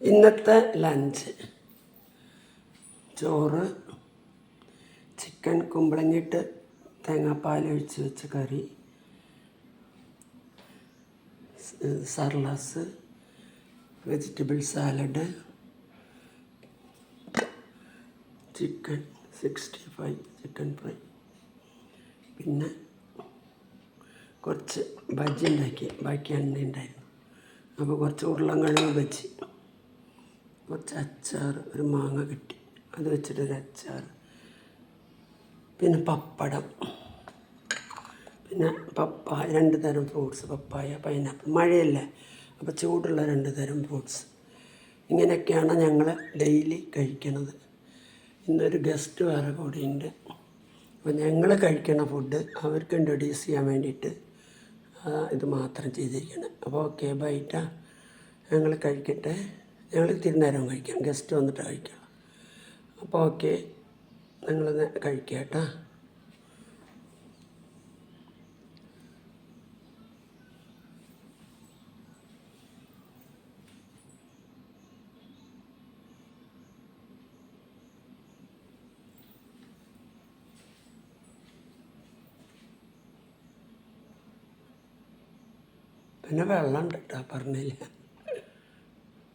ഇന്നത്തെ ലഞ്ച് ചോറ്, ചിക്കൻ കുമ്പളങ്ങിയിട്ട് തേങ്ങാപ്പാൽ ഒഴിച്ച് വെച്ച കറി, സർലാസ്, vegetable salad, chicken 65 chicken fry, പിന്നെ കുറച്ച് ബജ്ജി ഉണ്ടാക്കി, ബാക്കി എണ്ണ ഉണ്ടായിരുന്നു. അപ്പോൾ കുറച്ച് ഉരുളൻകിഴങ്ങ് ബജ്ജി, കുറച്ച് അച്ചാർ, ഒരു മാങ്ങ കിട്ടി അത് വെച്ചിട്ടൊരു അച്ചാർ, പിന്നെ പപ്പടം, പിന്നെ പപ്പായ, 2 തരം ഫ്രൂട്ട്സ്, പപ്പായ, പൈനാപ്പിൾ. മഴയല്ലേ, അപ്പോൾ ചൂടുള്ള 2 തരം ഫ്രൂട്ട്സ്. ഇങ്ങനെയൊക്കെയാണ് ഞങ്ങൾ ഡെയിലി കഴിക്കണത്. ഇന്നൊരു ഗസ്റ്റ് വേറെ കൂടിയുണ്ട്. അപ്പോൾ ഞങ്ങൾ കഴിക്കുന്ന ഫുഡ് അവർക്ക് ഇൻട്രൊഡ്യൂസ് ചെയ്യാൻ വേണ്ടിയിട്ട് ഇത് മാത്രം ചെയ്തിരിക്കണം. അപ്പോൾ ഓക്കെ, ബൈറ്റാ, ഞങ്ങൾ കഴിക്കട്ടെ. ഞങ്ങൾ ഇത്തിരി നേരം കഴിക്കാം, ഗസ്റ്റ് വന്നിട്ട് കഴിക്കാം. അപ്പോൾ ഓക്കെ, നിങ്ങൾ കഴിക്കുക കേട്ടോ. പിന്നെ വെള്ളം ഉണ്ട് കേട്ടോ, പറഞ്ഞില്ല.